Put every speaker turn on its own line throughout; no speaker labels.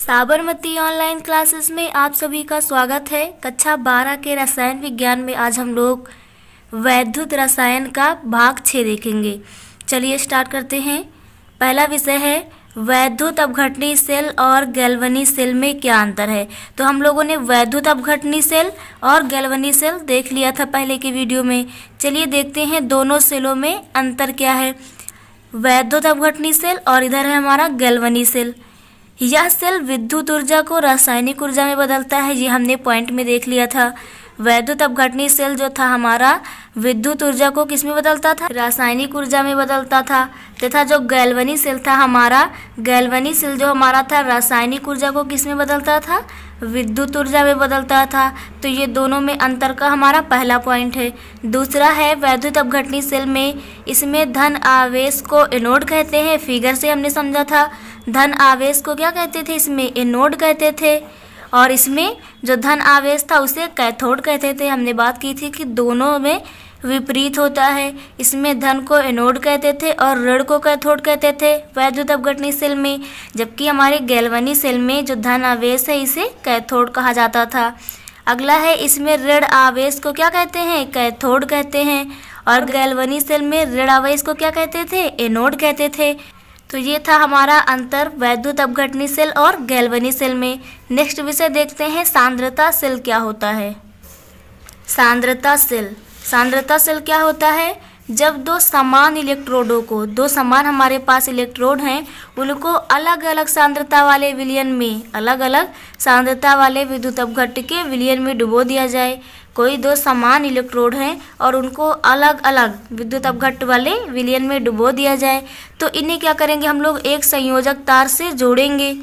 Sabarmati online classes में आप सभी का स्वागत है। कक्षा 12 के रसायन विज्ञान में आज हम लोग वैद्युत रसायन का भाग 6 देखेंगे। चलिए स्टार्ट करते हैं। पहला विषय है वैद्युत अपघटनी सेल और गैल्वनी सेल में क्या अंतर है। तो हम लोगों ने वैद्युत अपघटनी सेल और गैल्वनी सेल देख लिया था पहले के वीडियो में। चलिए देखते हैं दोनों सेलों में अंतर क्या है। वैद्युत अपघटनी सेल और इधर है हमारा गैल्वनी सेल। यह सेल विद्युत ऊर्जा को रासायनिक ऊर्जा में बदलता है, ये हमने पॉइंट में देख लिया था। वैद्युत अपघटनी सेल जो था हमारा विद्युत ऊर्जा को किस में बदलता था, रासायनिक ऊर्जा में बदलता था। तथा जो गैल्वनी सेल था हमारा, गैल्वनी सेल जो हमारा था रासायनिक ऊर्जा को किस में बदलता था, विद्युत ऊर्जा में बदलता था। तो ये दोनों में अंतर का हमारा पहला पॉइंट है। दूसरा है वैद्युत अपघटनी सेल में इसमें धन आवेश को एनोड कहते हैं। फिगर से हमने समझा था धन आवेश को क्या कहते थे, इसमें एनोड कहते थे, और इसमें जो धन आवेश था उसे कैथोड कहते थे। हमने बात की थी कि दोनों में विपरीत होता है। इसमें धन को एनोड कहते थे और ऋण को कैथोड कहते थे वैद्युत अपघटनी सेल में, जबकि हमारे गैल्वनी सेल में जो धन आवेश है इसे कैथोड कहा जाता था। अगला है इसमें ऋण आवेश को क्या कहते हैं, कैथोड कहते हैं, और गैल्वनी सेल में ऋण आवेश को क्या कहते थे, एनोड कहते थे। तो ये था हमारा अंतर वैद्युत अपघटनी सेल और गैल्वनी सेल में। नेक्स्ट विषय देखते हैं सांद्रता सेल क्या होता है। सांद्रता सेल क्या होता है, जब दो समान इलेक्ट्रोडों को, दो समान हमारे पास इलेक्ट्रोड हैं, उनको अलग अलग सांद्रता वाले विलयन में, अलग अलग सांद्रता वाले विद्युत अपघट्ट के विलयन में डुबो दिया जाए। कोई दो समान इलेक्ट्रोड हैं और उनको अलग अलग विद्युत अपघट्ट वाले विलयन में डुबो दिया जाए, तो इन्हें क्या करेंगे हम लोग, एक संयोजक तार से जोड़ेंगे।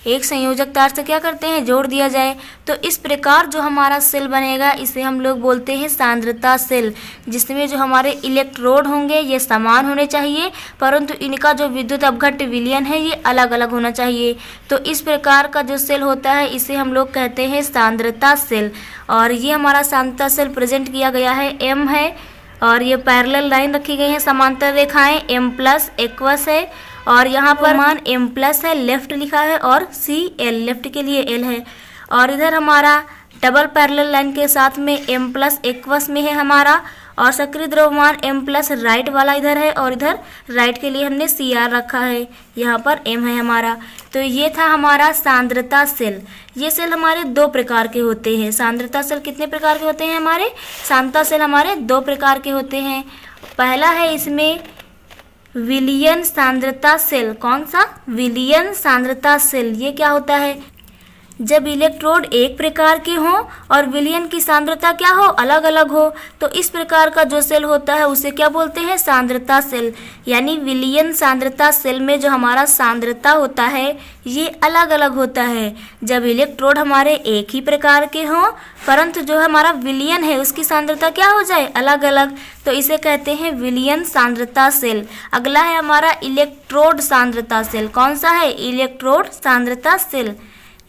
एक संयोजक तार से क्या करते हैं, जोड़ दिया जाए। तो इस प्रकार जो हमारा सेल बनेगा इसे हम लोग बोलते हैं सांद्रता सेल, जिसमें जो हमारे इलेक्ट्रोड होंगे ये समान होने चाहिए, परंतु इनका जो विद्युत अपघट्ट विलयन है ये अलग अलग होना चाहिए। तो इस प्रकार का जो सेल होता है इसे हम लोग कहते हैं सांद्रता सेल। और ये हमारा सांद्रता सेल प्रेजेंट किया गया है, एम है, और ये पैरेलल लाइन रखी गई है, समांतर रेखाएं, एम प्लस एक्वस है, और यहाँ पर मान एम प्लस है, लेफ्ट लिखा है, और सी एल, लेफ्ट के लिए एल है। और इधर हमारा डबल पैरेलल लाइन के साथ में एम प्लस एक्वस में है हमारा, और सक्रिय द्रव्यमान एम प्लस राइट वाला इधर है, और इधर राइट के लिए हमने सी आर रखा है, यहाँ पर एम है हमारा। तो ये था हमारा सांद्रता सेल। ये सेल हमारे दो प्रकार के होते हैं। सांद्रता सेल कितने प्रकार के होते हैं हमारे, सांद्रता सेल हमारे दो प्रकार के होते हैं। पहला है इसमें विलयन सांद्रता सेल। कौन सा, विलयन सांद्रता सेल। ये क्या होता है, जब इलेक्ट्रोड एक प्रकार के हों और विलयन की सांद्रता क्या हो, अलग अलग हो, तो इस प्रकार का जो सेल होता है उसे क्या बोलते हैं, सांद्रता सेल। यानी विलयन सांद्रता सेल में जो हमारा सांद्रता होता है ये अलग अलग होता है। जब इलेक्ट्रोड हमारे एक ही प्रकार के हों परंतु जो हमारा विलयन है उसकी सांद्रता क्या हो जाए, अलग अलग, तो इसे कहते हैं विलयन सांद्रता सेल। अगला है हमारा इलेक्ट्रोड सांद्रता सेल। कौन सा है, इलेक्ट्रोड सांद्रता सेल।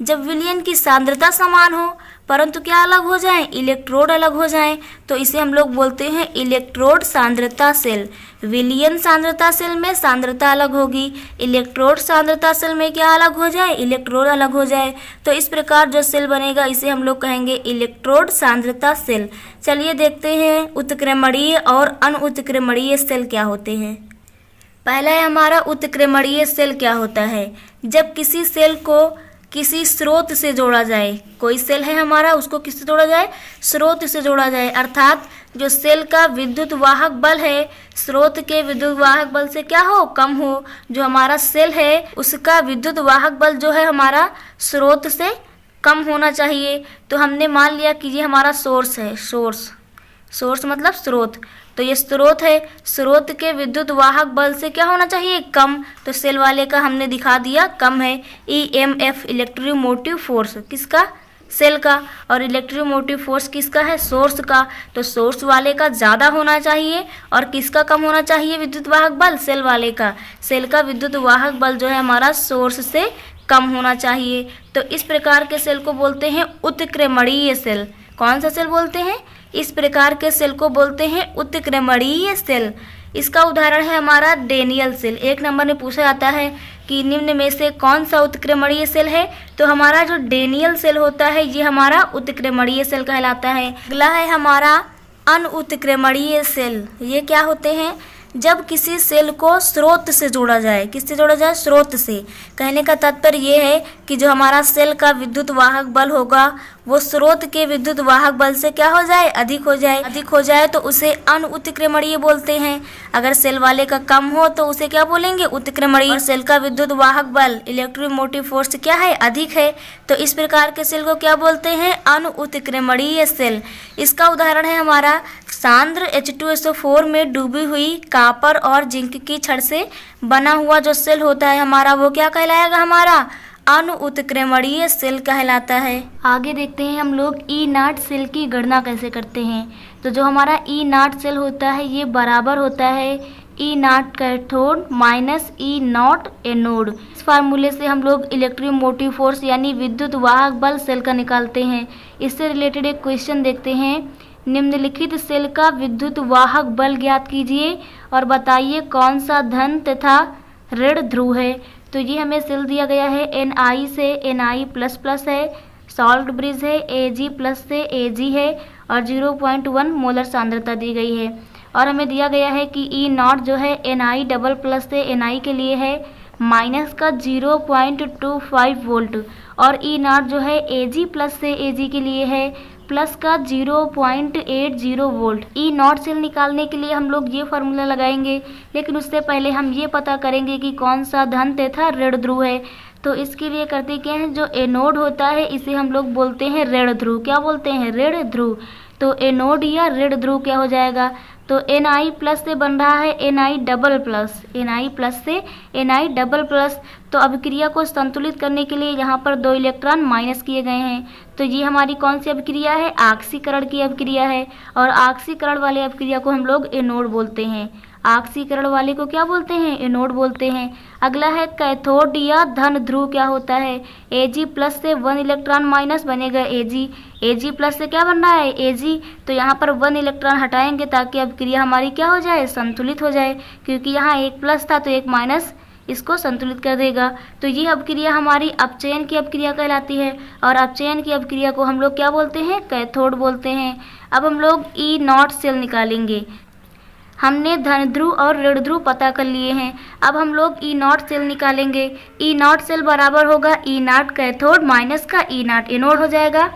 जब विलयन की सांद्रता समान हो परंतु क्या अलग हो जाए, इलेक्ट्रोड अलग हो जाएं, तो इसे हम लोग बोलते हैं इलेक्ट्रोड सांद्रता सेल। विलयन सांद्रता सेल में सांद्रता अलग होगी, इलेक्ट्रोड सांद्रता सेल में क्या अलग हो जाए, इलेक्ट्रोड अलग हो जाए। तो इस प्रकार जो सेल बनेगा इसे हम लोग कहेंगे इलेक्ट्रोड सांद्रता सेल। चलिए देखते हैं उत्क्रमणीय और अनुत्क्रमणीय सेल क्या होते हैं। पहला है हमारा उत्क्रमणीय सेल क्या होता है, जब किसी सेल को किसी स्रोत से जोड़ा जाए। कोई सेल है हमारा, उसको किससे जोड़ा जाए, स्रोत से जोड़ा जाए, अर्थात जो सेल का विद्युत वाहक बल है स्रोत के विद्युत वाहक बल से क्या हो, कम हो। जो हमारा सेल है उसका विद्युत वाहक बल जो है हमारा स्रोत से कम होना चाहिए। तो हमने मान लिया कि ये हमारा सोर्स है, सोर्स मतलब स्रोत, तो ये स्रोत है, स्रोत के विद्युत वाहक बल से क्या होना चाहिए, कम। तो सेल वाले का हमने दिखा दिया कम है। EMF इलेक्ट्रोमोटिव फोर्स किसका, सेल का, और इलेक्ट्रोमोटिव फोर्स किसका है, सोर्स का। तो सोर्स वाले का ज़्यादा होना चाहिए और किसका कम होना चाहिए, विद्युत वाहक बल, सेल वाले का। सेल का विद्युत वाहक बल जो है हमारा सोर्स से कम होना चाहिए। तो इस प्रकार के सेल को बोलते हैं उत्क्रमणीय सेल। कौन सा सेल बोलते हैं, इस प्रकार के सेल को बोलते हैं उत्क्रमणीय सेल। इसका उदाहरण है हमारा डेनियल सेल। 1 नंबर में पूछा जाता है कि निम्न में से कौन सा उत्क्रमणीय सेल है, तो हमारा जो डेनियल सेल होता है ये हमारा उत्क्रमणीय सेल कहलाता है। अगला है हमारा अनउत्क्रमणीय सेल। ये क्या होते हैं? जब किसी सेल को स्रोत से जोड़ा जाए। किससे जोड़ा जाए? स्रोत से। कहने का तात्पर्य ये है कि जो हमारा सेल का विद्युत वाहक बल होगा वो स्रोत के विद्युत वाहक बल से क्या हो जाए? अधिक हो जाए तो उसे अनउत्क्रमणीय बोलते हैं। अगर सेल वाले का कम हो तो उसे क्या बोलेंगे? उत्क्रमणीय। और सेल का विद्युत वाहक बल इलेक्ट्रोमोटिव फोर्स क्या है? अधिक है, तो इस प्रकार के सेल को क्या बोलते हैं? अनउत्क्रमणीय सेल। इसका उदाहरण है हमारा सांद्र H2SO4 में डूबी हुई कॉपर और जिंक की छड़ से बना हुआ जो सेल होता है हमारा, वो क्या कहलाएगा? हमारा अनउत्क्रमणीय सेल कहलाता है। आगे देखते हैं हम लोग E0 सेल की गणना कैसे करते हैं। तो जो हमारा E0 सेल होता है ये बराबर होता है E0 cathode minus E0 anode. इस फार्मूले से हम लोग इलेक्ट्रोमोटिव फोर्स यानी विद्युत वाहक बल सेल का निकालते हैं। इससे रिलेटेड एक क्वेश्चन देखते हैं। निम्नलिखित सेल का विद्युत वाहक बल ज्ञात कीजिए और बताइए कौन सा धन तथा ऋण ध्रुव है। तो ये हमें सेल दिया गया है Ni से Na++ है, सॉल्ट ब्रिज है, Ag+ से Ag है और 0.1 मोलर सांद्रता दी गई है। और हमें दिया गया है कि E0 जो है Na++ से Na के लिए है माइनस का 0.25 वोल्ट और E0 जो है Ag+ से Ag के लिए है प्लस का 0.80 वोल्ट। E0 सेल निकालने के लिए हम लोग ये फार्मूला लगाएंगे, लेकिन उससे पहले हम ये पता करेंगे कि कौन सा धन तथा ऋण ध्रुव है। तो इसके लिए करते क्या है, जो एनोड होता है इसे हम लोग बोलते हैं ऋण ध्रुव। क्या बोलते हैं? ऋण ध्रुव। तो एनोड या ऋण ध्रुव क्या हो जाएगा? तो Na+ से बन रहा है Na++ से Na++। तो अभिक्रिया को संतुलित करने के लिए यहाँ पर 2 इलेक्ट्रॉन माइनस किए गए हैं। तो ये हमारी कौन सी अभिक्रिया है? आक्सीकरण की अभिक्रिया है। और आक्सीकरण वाले अभिक्रिया को हम लोग एनोड बोलते हैं। आक्सीकरण वाले को क्या बोलते हैं? एनोड बोलते हैं। अगला है कैथोड या धन ध्रुव। क्या होता है? Ag+ से 1 इलेक्ट्रॉन माइनस बनेगा Ag+ से क्या बन रहा है? Ag। तो यहाँ पर 1 इलेक्ट्रॉन हटाएंगे ताकि अभिक्रिया हमारी क्या हो जाए? संतुलित हो जाए, क्योंकि यहाँ 1 प्लस था तो 1 माइनस इसको संतुलित कर देगा। तो ये अभिक्रिया हमारी अपचयन की अभिक्रिया कहलाती है और अपचयन की अभिक्रिया को हम लोग क्या बोलते हैं? कैथोड बोलते हैं। अब हम लोग E0 सेल निकालेंगे। हमने धन ध्रुव और ऋण ध्रुव पता कर लिए हैं। अब हम लोग E0 सेल निकालेंगे। E0 सेल बराबर होगा E0 कैथोड माइनस का E0 एनोड हो जाएगा।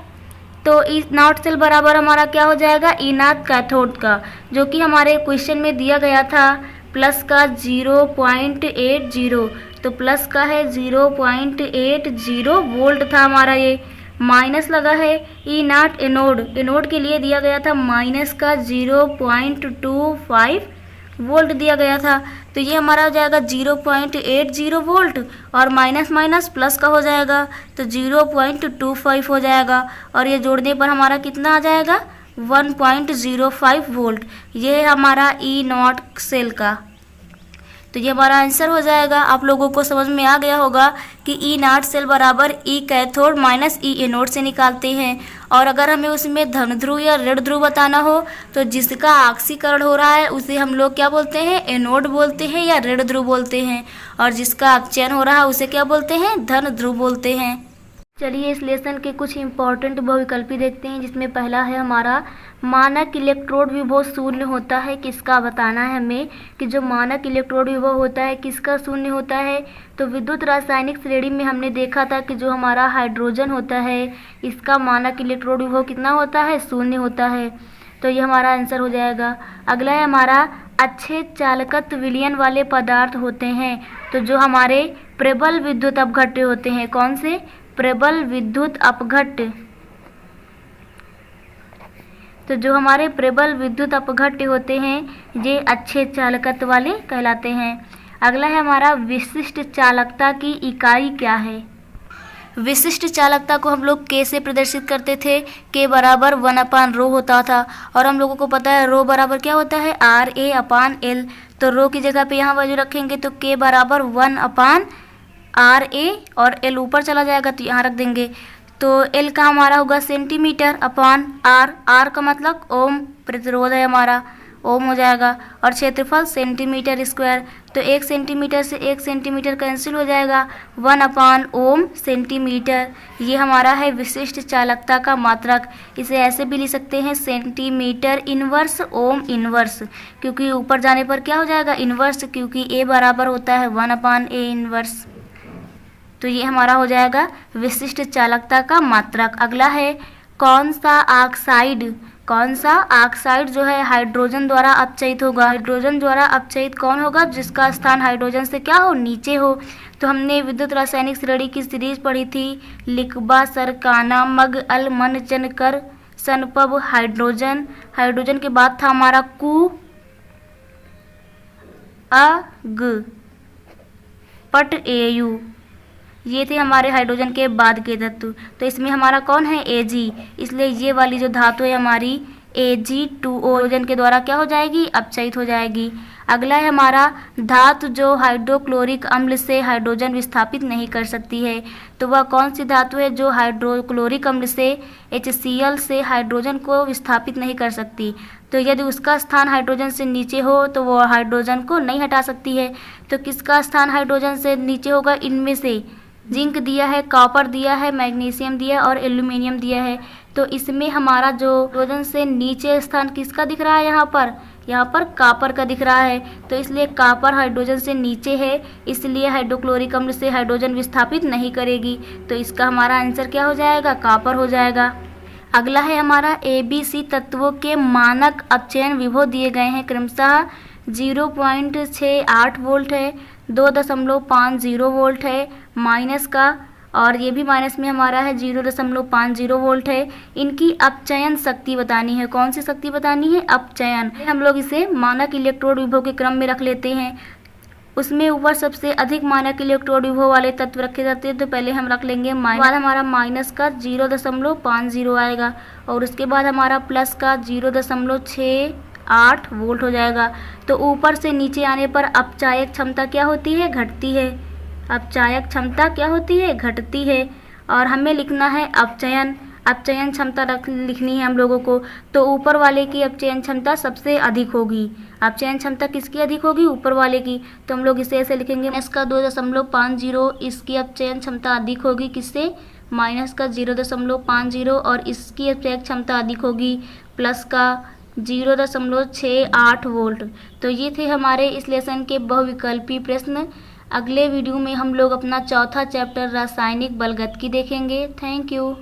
तो E0 सेल बराबर हमारा क्या हो जाएगा? E0 कैथोड का, जो कि हमारे क्वेश्चन में दिया गया था प्लस का 0.80। तो प्लस का है 0.80 वोल्ट था हमारा। ये माइनस लगा है E0 एनोड के लिए दिया गया था माइनस का 0.25 वोल्ट दिया गया था। तो ये हमारा हो जाएगा 0.80 वोल्ट और माइनस माइनस प्लस का हो जाएगा तो 0.25 हो जाएगा। और ये जोड़ने पर हमारा कितना आ जाएगा? 1.05 वोल्ट। ये है हमारा E0 सेल का। तो ये हमारा आंसर हो जाएगा। आप लोगों को समझ में आ गया होगा कि E0 सेल बराबर E cathode minus E anode से निकालते हैं। और अगर हमें उसमें धन ध्रुव या ऋण ध्रुव बताना हो तो जिसका आक्सीकरण हो रहा है उसे हम लोग क्या बोलते हैं? एनोड बोलते हैं या ऋण ध्रुव बोलते हैं। और जिसका अपचयन हो रहा है उसे क्या बोलते हैं? धन ध्रुव बोलते हैं। चलिए इस लेसन के कुछ इंपॉर्टेंट बहुविकल्पी देखते हैं, जिसमें पहला है हमारा मानक इलेक्ट्रोड विभव शून्य होता है। किसका बताना है हमें कि जो मानक इलेक्ट्रोड विभव होता है किसका शून्य होता है? तो विद्युत रासायनिक श्रेणी में हमने देखा था कि जो हमारा हाइड्रोजन होता है इसका मानक इलेक्ट्रोड विभव कितना होता है? शून्य होता है। तो ये हमारा आंसर हो जाएगा। अगला है हमारा अच्छे चालकत्व विलयन वाले पदार्थ होते हैं। तो जो हमारे प्रबल विद्युत अपघट्य होते हैं, कौन से? प्रबल विद्युत अपघट्य। तो जो हमारे प्रबल विद्युत अपघट्य होते हैं ये अच्छे चालकत्व वाले कहलाते हैं। अगला है हमारा विशिष्ट चालकता की इकाई क्या है? विशिष्ट चालकता को हम लोग K से प्रदर्शित करते थे। K बराबर 1/ρ होता था और हम लोगों को पता है ρ बराबर क्या होता है? RA/L। तो ρ की जगह पे यहाँ वैल्यू रखेंगे तो K बराबर 1/RA और L ऊपर चला जाएगा तो यहाँ रख देंगे। तो L का हमारा होगा सेंटीमीटर/R। R का मतलब ओम प्रतिरोध है हमारा। ओम हो जाएगा। और क्षेत्रफल सेंटीमीटर स्क्वायर, तो 1 सेंटीमीटर से 1 सेंटीमीटर कैंसिल हो जाएगा, 1/ओम सेंटीमीटर। ये हमारा है विशिष्ट चालकता का मात्रक। इसे ऐसे भी लिख सकते हैं सेंटीमीटर इनवर्स ओम इनवर्स, क्योंकि ऊपर जाने पर क्या हो जाएगा इनवर्स, क्योंकि ए बराबर होता है 1/a इनवर्स। तो ये हमारा हो जाएगा विशिष्ट चालकता का मात्रक। अगला है कौन सा ऑक्साइड जो है हाइड्रोजन द्वारा अपचयित होगा। हाइड्रोजन द्वारा अपचयित कौन होगा, जिसका स्थान हाइड्रोजन से क्या हो, नीचे हो। तो हमने विद्युत रासायनिक श्रेणी की सीरीज पढ़ी थी, लिकबा, सरकाना, मग, अल, मन, चनकर, सनपब, हाइड्रोजन। हाइड्रोजन के बाद था हमारा कु, अग, पट, एयु। ये थे हमारे हाइड्रोजन के बाद के तत्व। तो इसमें हमारा कौन है, Ag, इसलिए ये वाली जो धातु है हमारी Ag2O हाइड्रोजन के द्वारा क्या हो जाएगी, अपचयित हो जाएगी। अगला है हमारा धातु जो हाइड्रोक्लोरिक अम्ल से हाइड्रोजन विस्थापित नहीं कर सकती है। तो वह कौन सी धातु है जो हाइड्रोक्लोरिक अम्ल से HCl से हाइड्रोजन को विस्थापित नहीं कर सकती। तो यदि उसका स्थान हाइड्रोजन से नीचे हो तो वह हाइड्रोजन को नहीं हटा सकती है। तो किसका स्थान हाइड्रोजन से नीचे होगा, इनमें से जिंक दिया है, कॉपर दिया है, मैग्नीशियम दिया है और एल्यूमिनियम दिया है। तो इसमें हमारा जो हाइड्रोजन से नीचे स्थान किसका दिख रहा है, यहाँ पर कॉपर का दिख रहा है। तो इसलिए कॉपर हाइड्रोजन से नीचे है, इसलिए हाइड्रोक्लोरिक अम्ल से हाइड्रोजन विस्थापित नहीं करेगी। तो इसका हमारा आंसर क्या हो जाएगा, कॉपर हो जाएगा। अगला है हमारा ABC तत्वों के मानक अपचयन विभव दिए गए हैं, क्रमशः 0.68 वोल्ट है, 2.50 वोल्ट है माइनस का, और ये भी माइनस में हमारा है 0.50 वोल्ट है। इनकी अपचयन शक्ति बतानी है। कौन सी शक्ति बतानी है, अपचयन। हम लोग इसे मानक इलेक्ट्रोड विभव के क्रम में रख लेते हैं। उसमें ऊपर सबसे अधिक मानक इलेक्ट्रोड विभव वाले तत्व रखे जाते हैं, तो पहले हम रख लेंगे माइनस, बाद हमारा माइनस का 0.50 आएगा, और उसके बाद हमारा प्लस का 0.68 वोल्ट हो जाएगा। तो ऊपर से नीचे आने पर अपचायक क्षमता क्या होती है, घटती है। अपचायक क्षमता क्या होती है, घटती है। और हमें लिखना है अपचयन क्षमता लिखनी है हम लोगों को। तो ऊपर वाले की अपचयन क्षमता सबसे अधिक होगी। अपचयन क्षमता किसकी अधिक होगी, ऊपर वाले की। तो हम लोग इसे ऐसे लिखेंगे, माइनस का 2.50, इसकी अपचयन क्षमता अधिक होगी किससे, माइनस का 0.50, और इसकी अपचयन क्षमता अधिक होगी प्लस का 0.68 वोल्ट। तो ये थे हमारे इस लेसन के बहुविकल्पी प्रश्न। अगले वीडियो में हम लोग अपना चौथा चैप्टर रासायनिक बलगतिकी देखेंगे। Thank you.